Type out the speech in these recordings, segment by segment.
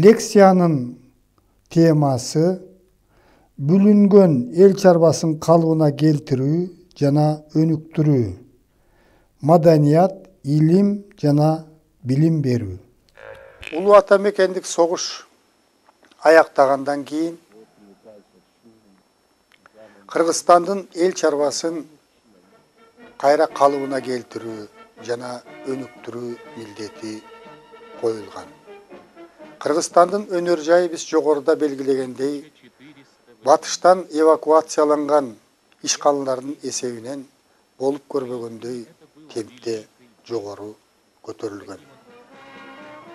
Лекциянын темасы бүлүнгөн эл чарбасын калыбына келтирүү жана өнүктүрүү, маданият, илим жана билим берүү. Улуу ата мекендик согуш аяктагандан кийин Кыргызстандын эл чарбасын кайра калыбына келтирүү жана өнүктүрүү милдети коюлган. Кыргызстандын өнөр жайы биз жогоруда белгилегендей, батыштан эвакуацияланган ишканалардын эсебинен болуп көрбөгөндөй темпте жогору көтөрүлгөн.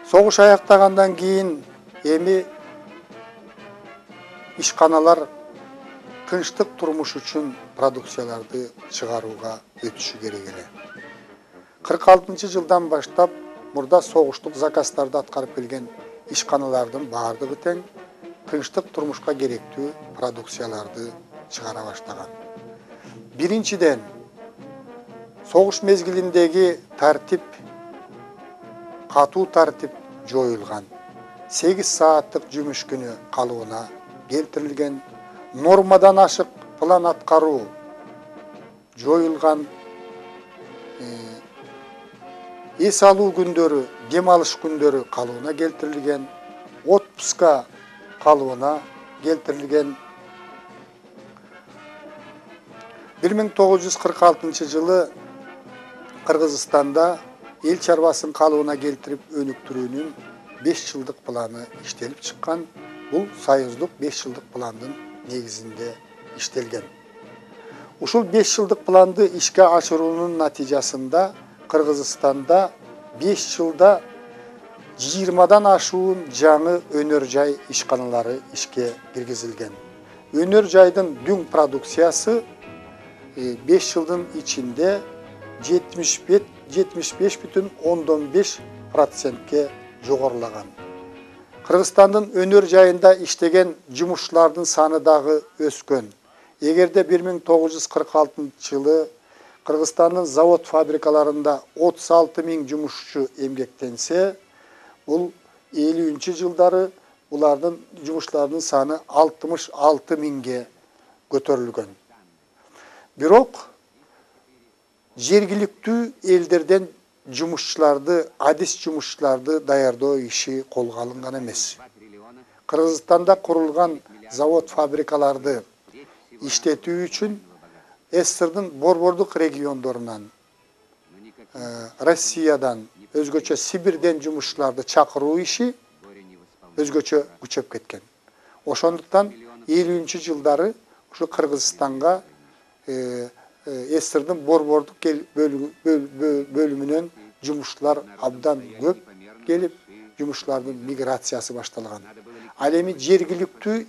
Согуш аяктагандан кийин эми ишканалар тынчтык турмуш үчүн продукцияларды чыгарууга өтүшү керек эле. 46-жылдан баштап мурда согуштук заказдарды аткарып келген ишканалардын баардыгы тең тынчтык турмушка керектүү продукцияларды чыгара баштаган. Биринчиден, согуш мезгилиндеги тартип, катуу тартип жоюлган. 8 сааттык жумуш күнү калыбына келтирилген. Нормадан ашык план аткаруу жоюлган. Эс алуу күндөрү, дем алыш күндөрү калыбына келтирилген. Отпуска калыбына келтирилген. 1946-жылы Кыргызстанда эл чарбасын калыбына келтирип өнүктүрүүнүн 5 жылдык планы иштелип чыккан. Бул союздук 5 жылдык пландын негизинде иштелген. Ушул 5 жылдык планды ишке ашыруунун натыйжасында Кыргызстанда 5 жылда 20-дан ашуун жаңы өнөр жай ишканалары ишке киргизилген. Өнөр жайдын дүң продукциясы 5 жылдын ичинде 75,5% жогорулаган. Кыргызстандын өнөр жайында иштеген жумушчулардын саны дагы өскөн. Эгерде 1946-жылы Кыргызстандын завод фабрикаларында 36 000 жумушчу эмгектенсе, бул 50-жылдары булардын жумушчулардын саны 66 000ге көтөрүлгөн. Бирок жергиликтүү элдерден жумушчуларды, адис жумушчуларды даярдоо иши колго алынган эмес. Кыргызстанда курулган завод фабрикаларды иштетүү үчүн СССРдын борбордук региондорунан, Россиядан, өзгөчө Сибирден жумушчуларды чакыруу иши өзгөчө күчөп кеткен. Ошондуктан 50-жылдары ушу Кыргызстанга СССРдын борбордук бөлүмүнөн жумушчулар абдан көп келип, жумушчулардын миграциясы башталган. Ал эми жергиликтүү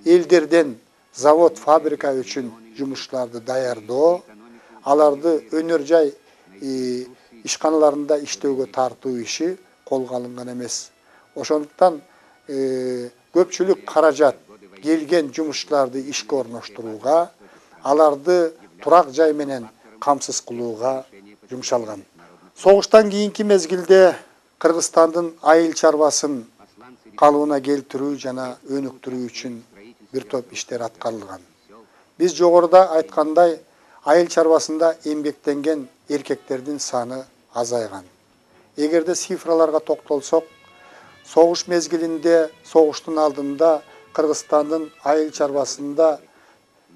элдерден завод, фабрика үчүн жумушчуларды даярдоо, аларды өнөр жай ишканаларында иштөөгө тартуу иши колго алынган эмес. Ошондуктан көпчүлүк каражат келген жумушчуларды ишке орноштурууга, аларды турак жай менен камсыз кылууга жумшалган. Согуштан кийинки мезгилде Кыргызстандын айыл чарбасын калыбына келтирүү жана өнүктүрүү үчүн бир топ иштер аткарылган. Биз жогоруда айткандай, айыл чарбасында эмгектенген эркектердин саны азайган. Эгерде цифраларга токтолсок, согуш мезгилинде, согуштун алдында Кыргызстандын айыл чарбасында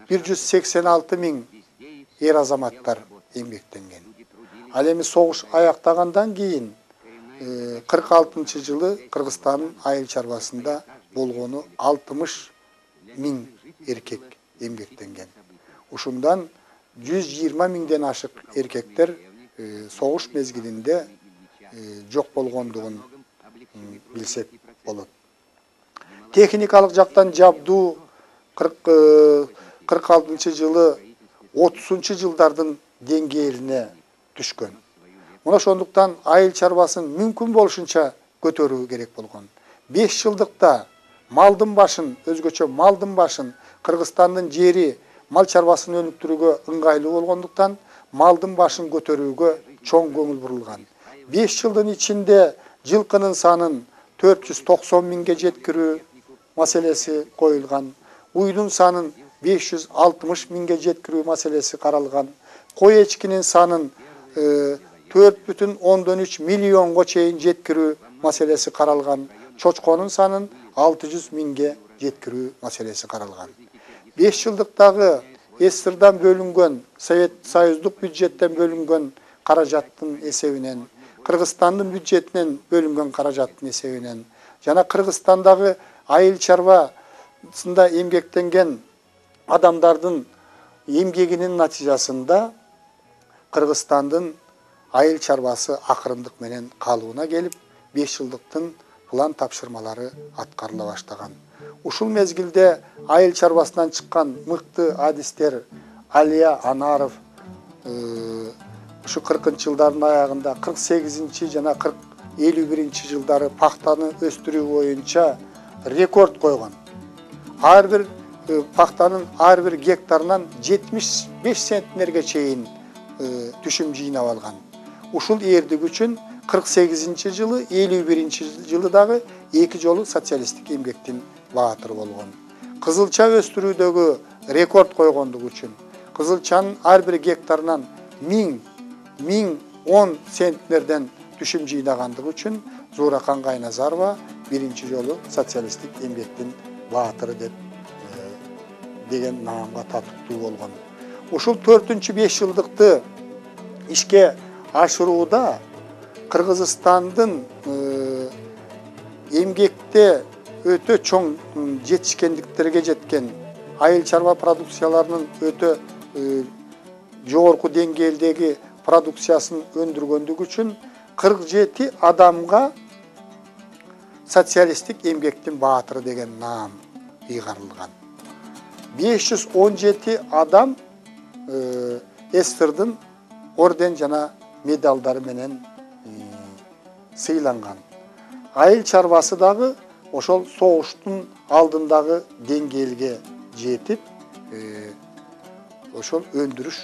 186 000 эр азаматтар эмгектенген. Ал эми согуш аяктагандан кийин 46-жылы Кыргызстандын айыл чарбасында болгону 60 000 эркек эмгектенген. Ушундан 120 000ден ашык эркектер согуш мезгилинде жок болгондугун билсек болот. Техникалык жактан жабдуу 46-жылы 30-жылдардын деңгээлине түшкөн. Мына ошондуктан айыл чарбасын мүмкүн болушунча көтөрүү керек болгон. 5 жылдыкта малдын башын, өзгөчө малдын башын, Кыргызстандын жери мал чарбасын өнүктүрүүгө ыңгайлуу болгондуктан малдын башын көтөрүүгө чоң көңүл бурулган. 5 жылдын ичинде жылкынын санын 490 minge jetkirүү maselesi koyulgan. Uydun sanın 560 minge jetkirүү maselesi karalgan. Koy eçkinin sanın 4,3 milyonga çeyin jetkirүү maselesi karalgan. Çoçkonun sanın 600 minge jetkirүү maselesi karalgan. 5 yıldıktagı Esirden bölüngen, Sovet Soyuzduk büdjetten bölüngen karajattın esebinen, Kırgızstandın büdjetinden bölüngen karajattın esebinen, jana Kırgızstandagı ayıl çarvasında emgektengen adamdardın emgeginin natijasında Kırgızstandın ayıl çarvası akırımdık menen kalıbına gelip 5 yıldıktın plan tapşırmaları atkarıla başlagan. Ушул mezgilde айыл çarvasından çıkan mıktı adistler Aliya Anarov şu 40-cı yılların ayağında 48-ci jana 51-ci yılları paxtаны östürүү boyunca rekord koygan. Her bir paxtanın her bir gektarından 75 sentnerge çeyin düşüm jıynap algan. Ушул эрдик үчүн 48-ci yılı 51-ci yılı dağı 2 jolu sotsialistik emgektin baatır bolgon. Kızılça östürүүдөгү rekord koygonduk үчүн kızılçanın her bir gektarынан 1010 sentlerden düşüm jıynagandyk үчүn Зууракан Кайназарова birinci жолу социалисттик эмгектин баатыры деген наамга татыктуу болгон. Ушул 4-5 yıldıkты ишке ашырууда Kırgızstandın emgekte öte çoң жетишкендиктерге жеткен айыл чарба продукцияларынын öte жогорку деңгээлдеги продукциясын өндүргөндүгү үчүн 47 адамга социалисттик эмгектин баатыры деген наам ыйгарылган. 517 адам СССРдын орден жана медалдары менен сыйланган. Айыл чарбасы дагы ошол согуштун алдындагы деңгээлге жетип, ошол өндүрүш,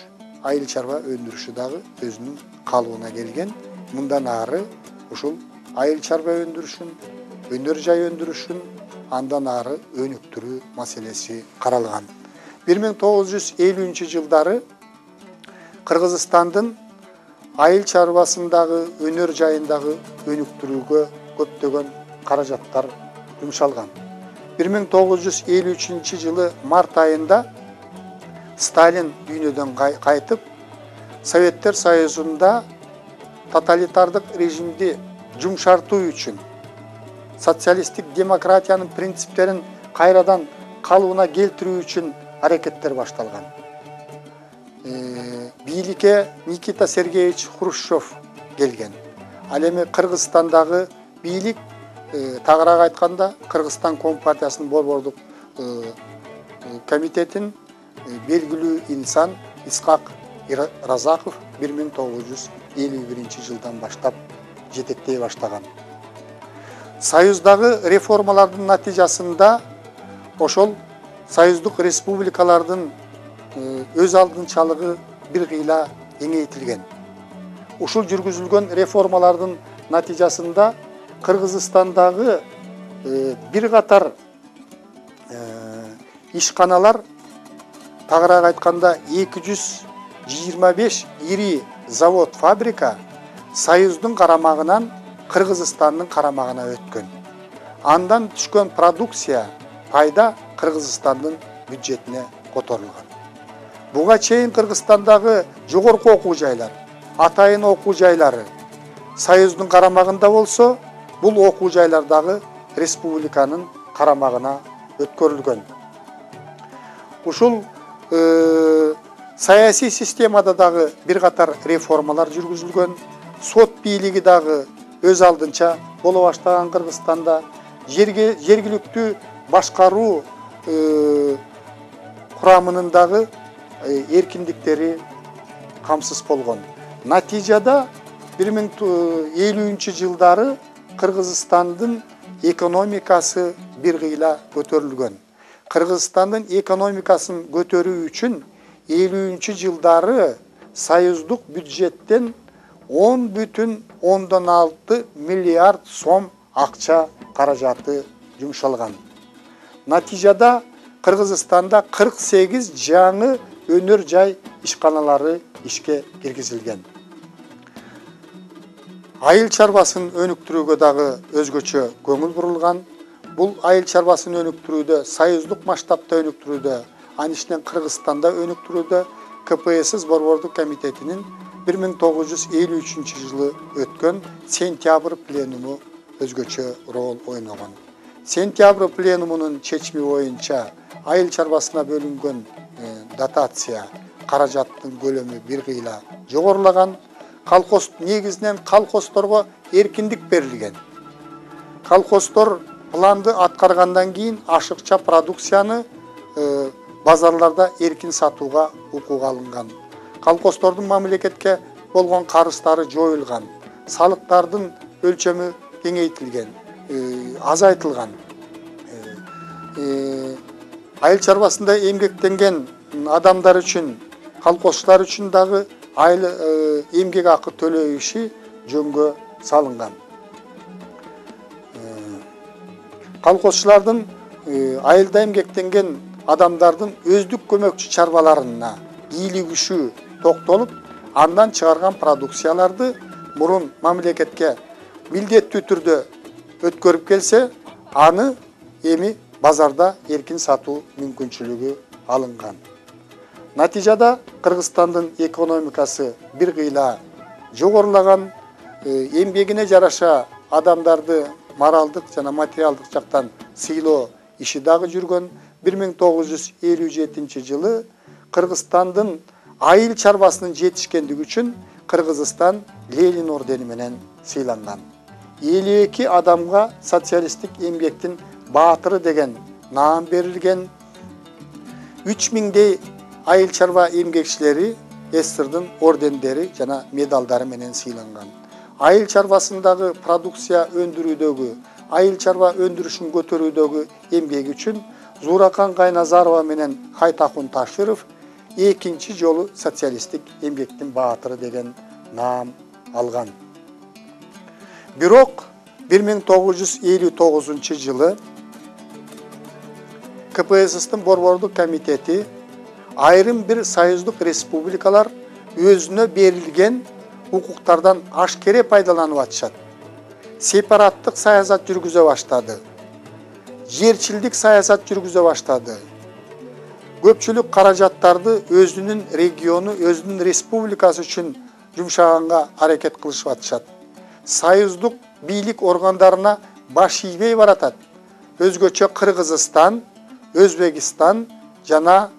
айыл чарба өндүрүшү дагы өзүнүн калыбына келген. Мындан ары ушул айыл чарба өндүрүшүн, өнөр жай өндүрүшүн андан ары өнүктүрүү маселеси каралган. 1950-жылдары Кыргызстандын айыл чарбасындагы өнөр жайындагы өнүктүрүүгө көптөгөн каражаттар жумшалган. 1953-жылы март айында Сталин дүйнөдөн кайтып, Советтер Союзунда тоталитардык режимди жумшартуу үчүн, социалисттик демократиянын принциптерин кайрадан калыбына келтирүү үчүн аракеттер башталган. Бийликке Никита Сергеевич Хрущев келген. Ал эми Кыргызстандагы бийлик, тагыраак айтканда, Кыргызстан Компартиясынын борбордук комитетин белгилүү инсан Исхак Разаков 1951-жылдан баштап жетектей баштаган. Союздагы реформалардын натыйжасында ошол союздук республикалардын өз алдынчалыгы бир кыйла кеңейтилген. Ушул жүргүзүлгөн реформалардын натыйжасында Кыргызстандагы бир катар ишканалар, тагыраак айтканда 225 ири завод, фабрика Союздун карамагынан Кыргызстандын карамагына өткөн. Андан түшкөн продукция, пайда Кыргызстандын бюджетине которулган. Буга чейин Кыргызстандагы жогорку окуу жайлар, атайын окуу жайлары Союздун карамагында болсо, бул окуу жайлардагы республиканын карамагына өткөрүлгөн. Ушул саясий системада дагы бир катар реформалар жүргүзүлгөн. Сот бийлиги дагы өз алдынча боло баштаган Кыргызстанда, жергиликтүү башкаруу курамынын дагы эркиндиктери камсыз болгон. Натыйжада 1950-жылдары Кыргызстандын экономикасы бир кыйла көтөрүлгөн. Кыргызстандын экономикасын көтөрүү үчүн 50-жылдары союздук бюджеттен 10,6 миллиард сом акча каражаты жумшалган. Натижада Кыргызстанда 48 жаңы өнөр жай ишканалары ишке киргизилген. Айыл чарбасын өнүктүрүүгө дагы өзгөчө көңүл бурулган. Бул айыл чарбасын өнүктүрүүдө, союздук масштабта өнүктүрүүдө, анын ичинен Кыргызстанда өнүктүрүүдө КПСС Борбордук комитетинин 1953 жылы өткөн сентябрь пленуму өзгөчө рол ойногон. Сентябрь пленумунун чечими боюнча айыл чарбасына бөлүнгөн дотация каражаттын көлөмү бир кыйла жогорулаган. Колхоз негизинен колхоздорго эркиндик берилген. Колхоздор планды аткаргандан кийин ашыкча продукцияны базарларда эркин сатууга укук алынган. Колхоздордун мамлекетке болгон карыздары жоюлган. Салыктардын өлчөмү кеңейтилген, азайтылган. Айыл чарбасында эмгектенген адамдар үчүн, колхозчулар үчүн дагы эмгек акы төлөө иши жөнгө салынган. Колхозчулардын айылда эмгектенген адамдардын өздүк көмөкчү чарбаларына бийлигишүү токтолуп, андан чыгарган продукцияларды мурун мамлекетке милдеттүү түрдө өткөрүп келсе, аны эми базарда эркин сатуу мүмкүнчүлүгү алынган. Натижада Кыргызстандын экономикасы бир кыйла жогорулаган, эмгегине жараша адамдарды моралдык жана материалдык жактан сыйлоо иши дагы жүргөн. 1957 жылы Кыргызстандын айыл чарбасынын жетишкендиги үчүн Кыргызстан Ленин ордени менен сыйланган. 52 адамга социалисттик эмгектин баатыры деген наам берилген. 3000дей айыл чарба эмгекчилери СССРдын ордендери жана медалдары менен сыйланган. Айыл чарбасындагы продукция өндүрүүдөгү, айыл чарба өндүрүшүн көтөрүүдөгү эмгеги үчүн Зуракан Кайназарова менен Хайтакун Таширов экинчи жолу социалисттик эмгектин баатыры деген наам алган. Бирок 1959 жылы КПССтин Борбордук комитети айрым бир союздук республикалар өзүнө берилген укуктардан ашкере пайдаланып атышат. Сепараттык саясат жүргүзө баштады. Жерчилдик саясат жүргүзө баштады. Көпчүлүк каражаттарды өзүнүн региону, өзүнүн республикасы үчүн жумшаганга аракет кылышып атышат. Союздук бийлик органдарына баш ийбей баратат. Өзгөчө Кыргызстан, Өзбекстан жана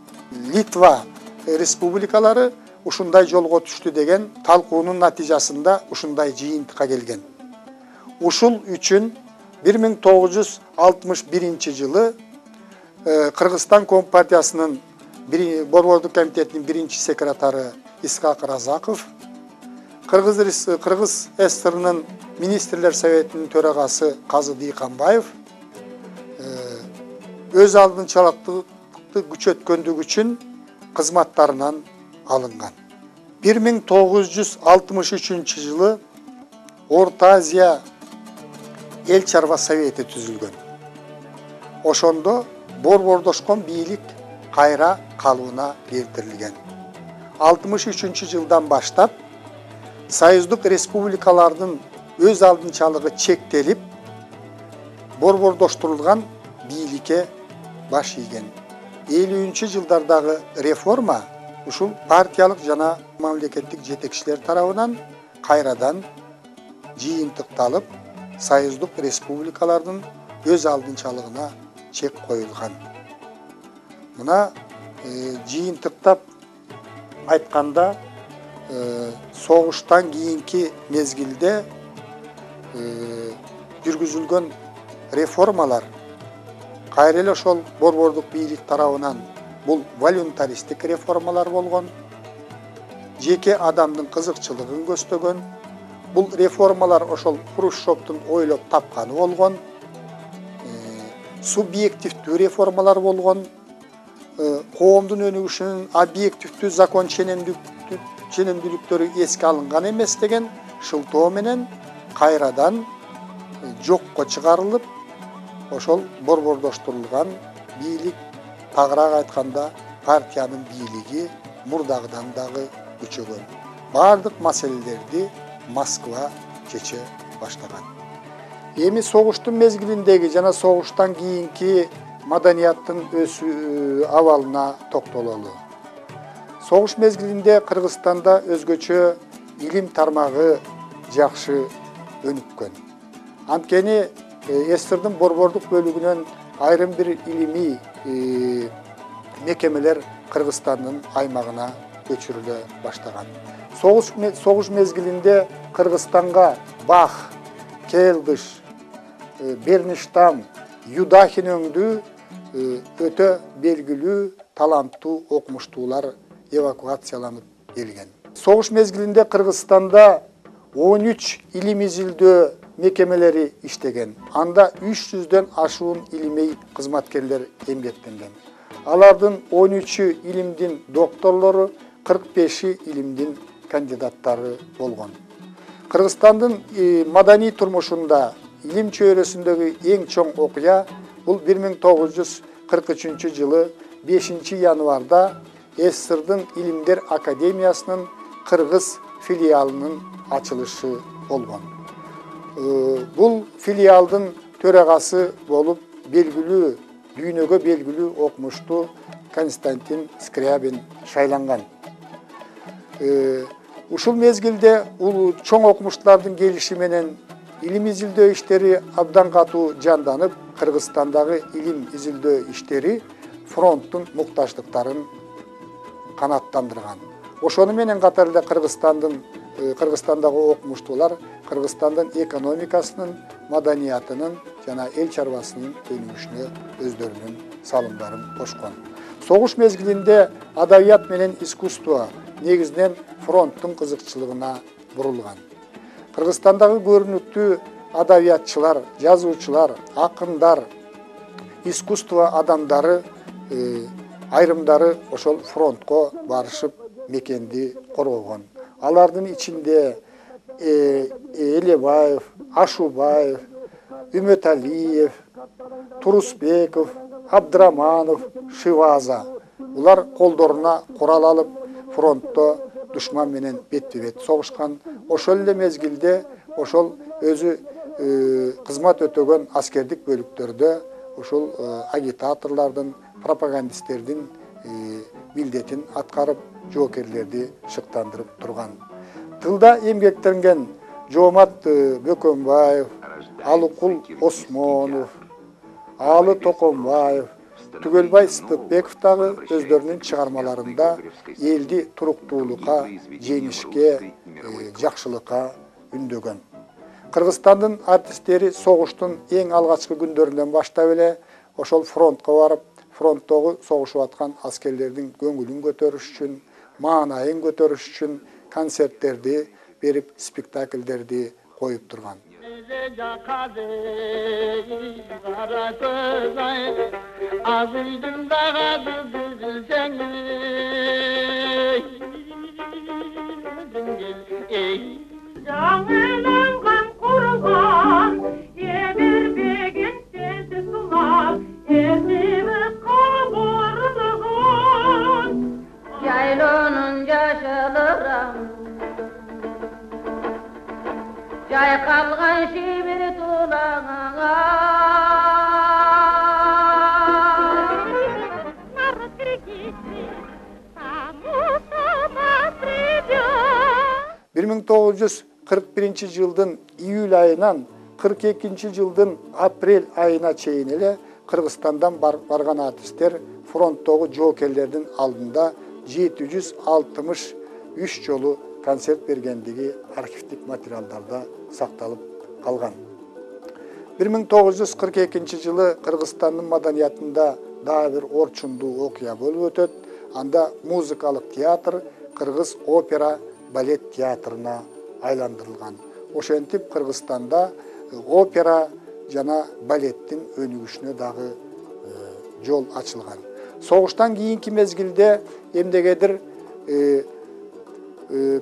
Литва республикалары ушундай жолго түштү деген талкуунун натыйжасында ушундай жыйынтыкка келген. Ушул үчүн 1961 жылы Кыргызстан Компартиясынын Борбордук комитетинин биринчи секретары Исхак Разаков, Кыргыз СССРнын министрлер советинин төрагасы Казы Дыйканбаев өз алдынчалыкты күчөткөндүгү үчүн кызматтарынан алынган. 1963 жылы Орта Азия эл чарба совети түзүлгөн. Ошондо борбордошкон бийлик кайра калыбына келтирилген. 63 жылдан баштап союздук республикалардын өз алдынчалыгы чектелип, борбордоштурулган бийликке баш ийген. 50 жылдардагы реформа ушул партиялык жана мамлекеттик жетекчилер тарабынан кайрадан жыйынтыкталып, союздук республикалардын өз алдынчалыгына чек коюлган. Мына жыйынтыктап айтканда, согуштан кийинки мезгилде жүргүзүлгөн реформалар кайра эле ошол борбордук бийлик тарабынан бул волюнтаристик реформалар болгон. Жеке адамдын кызыкчылыгын көстөгөн. Бул реформалар ошол Хрущевдун ойлоп тапканы болгон. Субъективдүү реформалар болгон. Коомдун өнүгүшүнүн объективдүү закон ченемдүүлүктөрү эске алынган эмес деген шылтоо менен кайрадан жокко чыгарылып, ошол борбордоштурулган бийлик, тагыраак айтканда партиянын бийлиги мурдагыдан дагы күчөгөн. Бардык маселелерди Москва чече баштаган. Эми согуштун мезгилиндеги жана согуштан кийинки маданияттын өсүү абалына токтололу. Согуш мезгилинде Кыргызстанда өзгөчө илим тармагы жакшы өнүккөн. Анткени СССРдын борбордук бөлүгүнөн айрым бир илимий мекемелер Кыргызстандын аймагына көчүрүлө баштаган. Согуш мезгилинде Кыргызстанга Бах, Келдыш, Берништам, Юдахин өңдүү өтө белгилүү, таланттуу окумуштуулар эвакуацияланып келген. Согуш мезгилинде Кыргызстанда 13 илим изилдөө мекемелери иштеген. Анда 300дөн ашуун илимий кызматкерлер эмгектенген. Алардын 13-ü илимдин докторлору, 45-и илимдин кандидаттары болгон. Кыргызстандын маданий турмушунда илим чөйрөсүндөгү эң чоң окуя бул 1943 жылы 5 январда СССРдын Илимдер Академиясынын Кыргыз филиалынын ачылышы болгон. Бул филиалдын төрагасы болуп белгилүү, дүйнөгө белгилүү окумуштуу Константин Скрябин шайланган. Ушул мезгилде чоң окумуштуулардын келиши менен илим изилдөө иштери абдан катуу жанданып, Кыргызстандагы илим изилдөө иштери фронттун муктаждыктарын канаттандырган. Ошону менен катар эле Кыргызстандагы окумуштуулар Кыргызстандын экономикасынын, маданиятынын жана эл чарбасынын өнүгүшүнө өздөрүнүн салымдарын кошкон. Согуш мезгилинде адабият менен искусство негизинен фронттун кызыкчылыгына бурулган. Кыргызстандагы көрүнүктүү адабиятчылар, жазуучулар, акындар, искусство адамдары айрымдары ошол фронтко барышып мекенди коргогон. Алардын ичинде Элебаев, Ашубаев, Үмөталиев, Турусбеков, Абдраманов, Шиваза. Булар колдоруна курал алып фронтто душман менен бетпе-бет согушкан. Ошол эле мезгилде ошол өзү кызмат өтөгөн аскердик бөлүктөрдө ошол агитаторлордун, пропагандисттердин милдетин аткарып, жоокерлерди шыктандырып турган. Тылда эмгектенген Жоомат Бөкөнбаев, Алыкул Осмонов, Алы Токонбаев, Түгөлбай Сыдыкбеков дагы өздөрүнүн чыгармаларында элди туруктуулукка, жеңишке, жакшылыкка үндөгөн. Кыргызстандын артисттери согуштун эң алгачкы күндөрүнөн баштап эле ошол фронтко барып, фронттогу согушуп аткан аскерлердин көңүлүн көтөрүш үчүн, маанайын көтөрүш үчүн концерттерди берип, спектакльдерди коюп турган. Kalgan şibir tulağına Bir 1941 жылдын июль айынан 42 жылдын апрель айына чейин эле Кыргызстандан барган артисттер фронттогу жоокерлердин алдында 763 жолу концерт бергендиги архивдик материалдарда сакталып калган. 1942 жылы Кыргызстандын маданиятында дагы бир орчундуу окуя болуп өтөт. Анда музыкалык театр Кыргыз опера балет театрына айландырылган. Ошентип Кыргызстанда опера жана балеттин өнүгүшүнө дагы жол ачылган. Согуштан кийинки мезгилде эмнегедир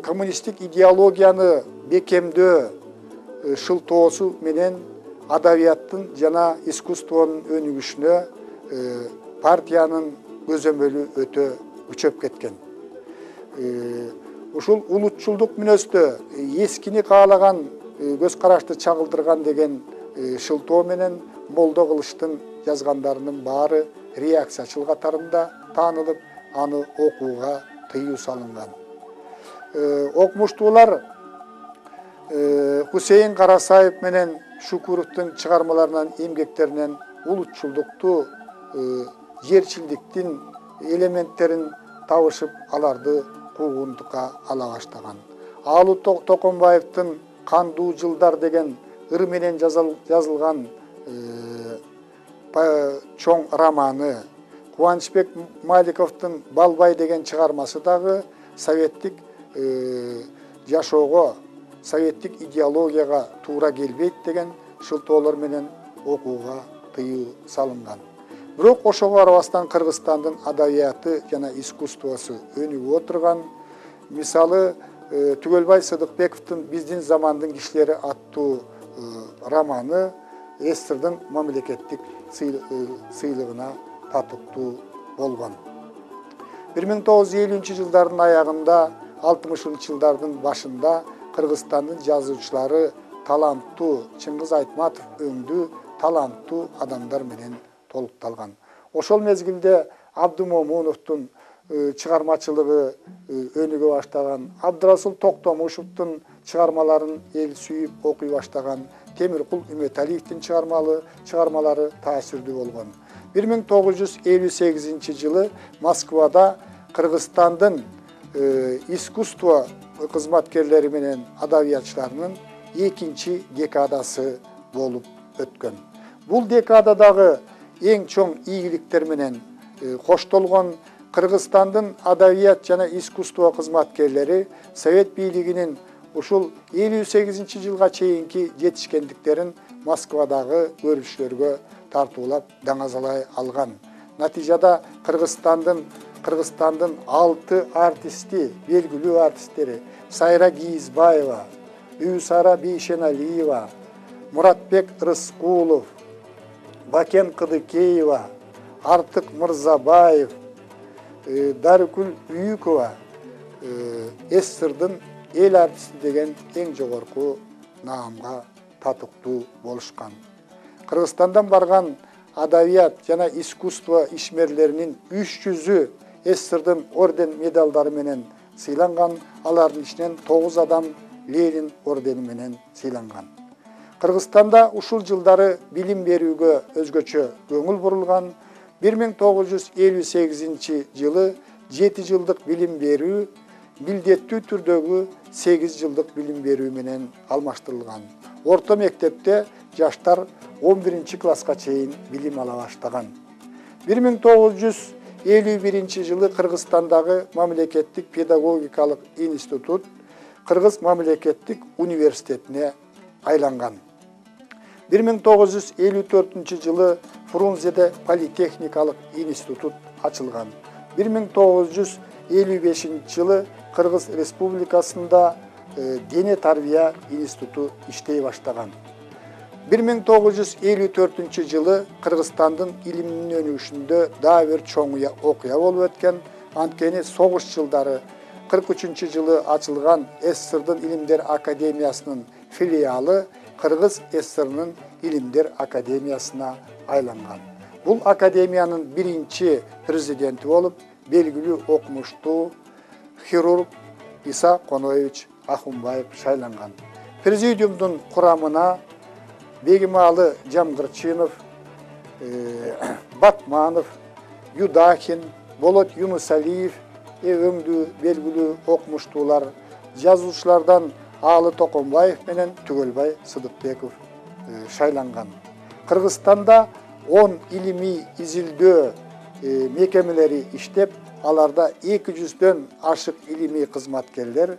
коммунисттик идеологияны бекемдөө шылтоосу менен adabiyаттын жана искусствонун өнүгүшүнө партиянын көзөмөлү өтө күчөп кеткен. Ушул улутчулдук мүнөздө эскини каалаган көз карашты чагылдырган деген шылтоо менен молдо кылыштын жазгандарынын баары реакциячыл катарында таанылып, аны окууга тыюу салынган. Окумуштуулар Хусейин Карасаев менен Шукуровдун чыгармаларынан, эмгектеринен улутчулдукту, жерчилдиктин элементтерин табышып, аларды куугунтукка ала баштаган. Алуу Токонбаевдин Кандуу жылдар деген ыр менен жазылган чоң романы, Кубанычбек Маликовдун Балбай деген чыгармасы дагы советтик жашоого, советтик идеологияга туура келбейт деген шылтоолор менен окууга тыюу салынган. Бирок ошого карабастан Кыргызстандын адабияты жана искусствосу өнүгүп отурган. Мисалы, Түгөлбай Сыдыкбековдун Биздин замандын кишилери аттуу романы СССРдын мамлекеттик сыйлыгына татыктуу болгон. 1950-жылдардын аягында, 60-жылдардын башында Кыргызстандын жазуучулары таланттуу, Чыңгыз Айтматов өңдүү таланттуу адамдар менен толукталган. Ошол мезгилде Абдымомуновдун чыгармачылыгы өнүгө баштаган, Абдырасул Токтомушевдун чыгармаларын эл сүйүп окуй баштаган, Темиркул Үмөталиевдин чыгармалары таасирдүү болгон. 1958-жылы Москвада Кыргызстандын искусство кызматкерлери менен адабиятчыларынын экинчи декадасы болуп өткөн. Бул декададагы эң чоң ийгиликтер менен коштолгон Кыргызстандын адабият жана искусство кызматкерлери Совет бийлигинин ушул 58-жылга чейинки жетишкендиктерин Москвадагы көрүшүлөргө тартуулап даңазалай алган. Натыйжада Кыргызстандын 6 артисти, белгилүү артисттери Сайра Гийизбаева, Үйсара Бейшеналиева, Муратбек Рыскулов, Бакен Кыдыкеева, Артык Мырзабаев, Дарыкүл Үйүкова СССРдын эл артисти деген эң жогорку наамга татыктуу болушкан. Кыргызстандан барган адабият жана искусство ишмерлеринин 300-ü СССРдын орден медалдары менен сыйланган, алардын ичинен 9 адам Ленин ордени менен сыйланган. Кыргызстанда ушул жылдары билим берүүгө өзгөчө көңүл бурулган. 1958-жылы 7 жылдык билим берүү милдеттүү түрдөгү 8 жылдык билим берүү менен алмаштырылган. Орто мектепте жаштар 11 класска чейин билим ала баштаган. 1951-жылы Кыргызстандагы мамлекеттик педагогикалык институт Кыргыз мамлекеттик университетине айланган. 1954-жылы Фрунзеде политехникалык институт ачылган. 1955-жылы Кыргыз Республикасында дене тарбия институту иштей баштаган. 1954-жылы Кыргызстандын илиминин өнүгүшүндө дагы бир чоң окуя болуп өткөн. Анткени согуш жылдары 43-жылы ачылган СССРдын Илимдер Академиясынын филиалы Кыргыз СССРнын Илимдер Академиясына айланган. Бул академиянын биринчи президенти болуп, белгилүү окумуштуу хирург Иса Коноевич Ахунбаев шайланган. Президиумдун курамына Бегималы Жамгырчинов, Батманов, Юдахин, Болот Юнусалиев өңдүү белгилүү окумуштуулар, жазуучулардан Алы Токонбаев менен Түгөлбай Сыдыкбеков шайланган. Кыргызстанда 10 илимий изилдөө мекемелери иштеп, аларда 200дөн ашык илимий кызматкерлер,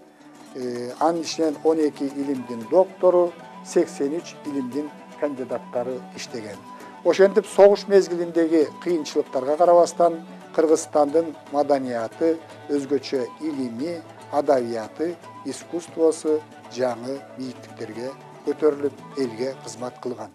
анын ичинен 12 илимдин доктору, 83 илимдин кандидаттары иштеген. Ошентип согуш мезгилиндеги кыйынчылыктарга карабастан Кыргызстандын маданияты, өзгөчө илими, адабияты, искусствосу жаңы бийиктиктерге көтөрүлүп, элге кызмат кылган.